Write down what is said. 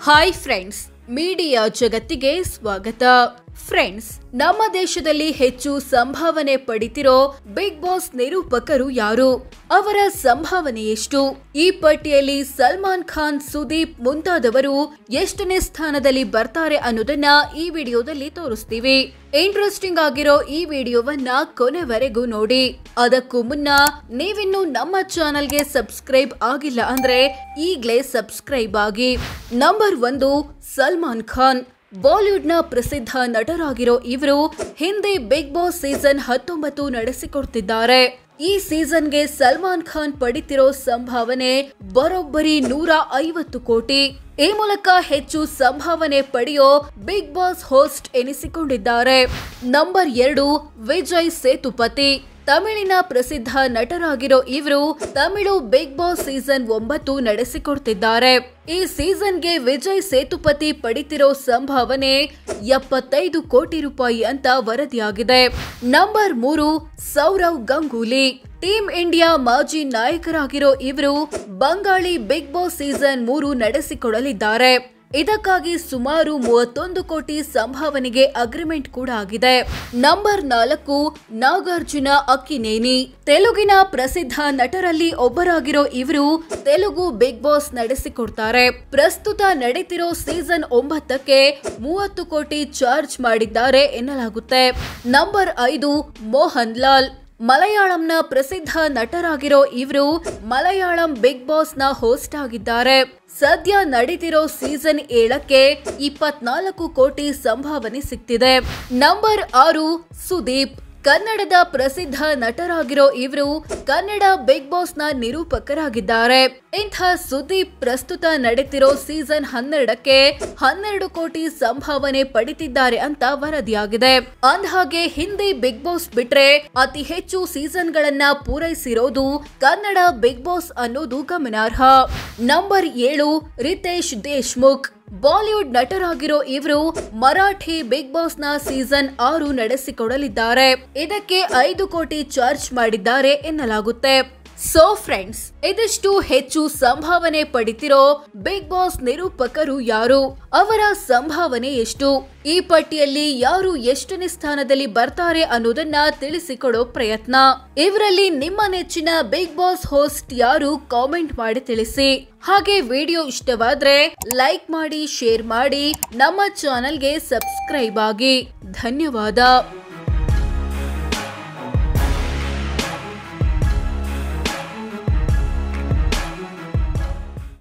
Hi friends, media ಜಗತ್ತಿಗೆ ಸ್ವಾಗತ. Friends, ನಮ್ಮ ದೇಶದಲ್ಲಿ ಹೆಚ್ಚು ಸಂಭಾವನೆ ಪಡಿತಿರೋ ಬಿಗ್ ಬಾಸ್ ನಿರೂಪಕರು ಯಾರು? ಅವರ ಸಂಭಾವನೆ ಎಷ್ಟು? ಈ ಪಟ್ಟಿಯಲ್ಲಿ ಸಲ್ಮಾನ್ ಖಾನ್, ಸುದೀಪ್ ಮುಂತಾದವರು ಎಷ್ಟನೇ ಸ್ಥಾನದಲ್ಲಿ ಬರ್ತಾರೆ ಅನ್ನೋದನ್ನ ಈ ವಿಡಿಯೋದಲ್ಲಿ ತೋರಿಸ್ತೀವಿ. ಇಂಟ್ರೆಸ್ಟಿಂಗ್ ಆಗಿರೋ ಈ ವಿಡಿಯೋವನ್ನ ಕೊನೆವರೆಗೂ ನೋಡಿ. ಅದಕ್ಕೂ ಮುನ್ನ ನೀವಿನ್ನು ನಮ್ಮ ಚಾನೆಲ್ಗೆ ಸಬ್ಸ್ಕ್ರೈಬ್ ಆಗಿಲ್ಲ ಅಂದ್ರೆ ಈಗ್ಲೇ ಸಬ್ಸ್ಕ್ರೈಬ್ ಆಗಿ. ನಂಬರ್ 1, ಸಲ್ಮಾನ್ ಖಾನ್. ಬಾಲಿವುಡ್ ನ ಪ್ರಸಿದ್ಧ ನಟರಾಗಿರೋ ಇವರು ಹಿಂದಿ ಬಿಗ್ ಬಾಸ್ ಸೀಸನ್ 19 ನಡೆಸಿಕೊಡ್ತಿದ್ದಾರೆ. ಈ ಸೀಸನ್ಗೆ ಸಲ್ಮಾನ್ ಖಾನ್ ಪಡಿತಿರೋ ಸಂಭಾವನೆ ಬರೋಬ್ಬರಿ 150 ಕೋಟಿ. ಈ ಮೂಲಕ ಹೆಚ್ಚು ಸಂಭಾವನೆ ಪಡೆಯೋ ಬಿಗ್ ಬಾಸ್ ಹೋಸ್ಟ್ ಎನಿಸಿಕೊಂಡಿದ್ದಾರೆ. ನಂಬರ್ 2, ವಿಜಯ್ ಸೇತುಪತಿ. ತಮಿಳಿನ ಪ್ರಸಿದ್ಧ ನಟರಾಗಿರೋ ಇವರು ತಮಿಳು ಬಿಗ್ ಬಾಸ್ ಸೀಸನ್ 9 ನಡೆಸಿಕೊಡ್ತಿದ್ದಾರೆ. ಈ ಸೀಸನ್ಗೆ ವಿಜಯ್ ಸೇತುಪತಿ ಪಡಿತಿರೋ ಸಂಭಾವನೆ 75 ಕೋಟಿ ರೂಪಾಯಿ ಅಂತ ವರದಿಯಾಗಿದೆ. Number 3, Sourav Ganguly. Team India ಮಾಜಿ ನಾಯಕರಾಗಿರೋ ಇವರು ಬಂಗಾಳಿ ಬಿಗ್ ಬಾಸ್ ಸೀಸನ್ 3 ನಡೆಸಿಕೊಡಲಿದ್ದಾರೆ. ಇದಕ್ಕಾಗಿ ಸುಮಾರು 31 ಕೋಟಿ ಸಂಭಾವನೆಗೆ ಅಗ್ರಿಮೆಂಟ್ ಕೂಡ ಆಗಿದೆ. ನಂಬರ್ 4, ನಾಗಾರ್ಜುನ ಅಕ್ಕಿನೇನಿ. ತೆಲುಗಿನ ಪ್ರಸಿದ್ಧ ನಟರಲ್ಲಿ ಒಬ್ಬರಾಗಿರೋ ಇವರು ತೆಲುಗು ಬಿಗ್ ಬಾಸ್ ನಡೆಸಿಕೊಡ್ತಾರೆ. ಪ್ರಸ್ತುತ ನಡೀತಿರೋ ಸೀಸನ್ 9ಕ್ಕೆ 30 ಕೋಟಿ ಚಾರ್ಜ್ ಮಾಡಿದ್ದಾರೆ ಎನ್ನಲಾಗುತ್ತೆ. ನಂಬರ್ 5, ಮೋಹನ್ ಲಾಲ್. ಮಲಯಾಳಂನ ಪ್ರಸಿದ್ಧ ನಟರಾಗಿರೋ ಇವರು ಮಲಯಾಳಂ ಬಿಗ್ ಬಾಸ್ ನ ಹೋಸ್ಟ್ ಆಗಿದ್ದಾರೆ. ಸದ್ಯ ನಡೀತಿರೋ ಸೀಸನ್ 7ಕ್ಕೆ 24 ಕೋಟಿ ಸಂಭಾವನೆ ಸಿಗ್ತಿದೆ. ನಂಬರ್ 6, ಸುದೀಪ್. ಕನ್ನಡದ ಪ್ರಸಿದ್ಧ ನಟರಾಗಿರೋ ಇವರು ಕನ್ನಡ ಬಿಗ್ ಬಾಸ್ ನ ನಿರೂಪಕರಾಗಿದ್ದಾರೆ. ಇಂಥ ಸುದೀಪ್ ಪ್ರಸ್ತುತ ನಡೀತಿರೋ ಸೀಸನ್ 12ಕ್ಕೆ 12 ಕೋಟಿ ಸಂಭಾವನೆ ಪಡಿತಿದ್ದಾರೆ ಅಂತ ವರದಿಯಾಗಿದೆ. ಅಂದಹಾಗೆ ಹಿಂದಿ ಬಿಗ್ ಬಾಸ್ ಬಿಟ್ರೆ ಅತಿ ಹೆಚ್ಚು ಸೀಸನ್ ಗಳನ್ನ ಪೂರೈಸಿರೋದು ಕನ್ನಡ ಬಿಗ್ ಬಾಸ್ ಅನ್ನೋದು ಗಮನಾರ್ಹ. ನಂಬರ್ 7, ರಿತೇಶ್ ದೇಶ್ಮುಖ್. ಬಾಲಿವುಡ್ ನಟರಾಗಿರೋ ಇವರು ಮರಾಠಿ ಬಿಗ್ ಬಾಸ್ ನ ಸೀಸನ್ 6 ನಡೆಸಿಕೊಡಲಿದ್ದಾರೆ. ಇದಕ್ಕೆ 5 ಕೋಟಿ ಚಾರ್ಜ್ ಮಾಡಿದ್ದಾರೆ ಎನ್ನಲಾಗುತ್ತೆ. ಸೋ ಫ್ರೆಂಡ್ಸ್, ಇದಿಷ್ಟು ಹೆಚ್ಚು ಸಂಭಾವನೆ ಪಡಿತಿರೋ ಬಿಗ್ ಬಾಸ್ ನಿರೂಪಕರು ಯಾರು? ಅವರ ಸಂಭಾವನೆ ಎಷ್ಟು? ಈ ಪಟ್ಟಿಯಲ್ಲಿ ಯಾರು ಎಷ್ಟನೇ ಸ್ಥಾನದಲ್ಲಿ ಬರ್ತಾರೆ ಅನ್ನೋದನ್ನ ತಿಳಿಸಿಕೊಡೋ ಪ್ರಯತ್ನ. ಇವರಲ್ಲಿ ನಿಮ್ಮ ನೆಚ್ಚಿನ ಬಿಗ್ ಬಾಸ್ ಹೋಸ್ಟ್ ಯಾರು? ಕಾಮೆಂಟ್ ಮಾಡಿ ತಿಳಿಸಿ. ಹಾಗೆ ವಿಡಿಯೋ ಇಷ್ಟವಾದ್ರೆ ಲೈಕ್ ಮಾಡಿ, ಶೇರ್ ಮಾಡಿ, ನಮ್ಮ ಚಾನೆಲ್ಗೆ ಸಬ್ಸ್ಕ್ರೈಬ್ ಆಗಿ. ಧನ್ಯವಾದ.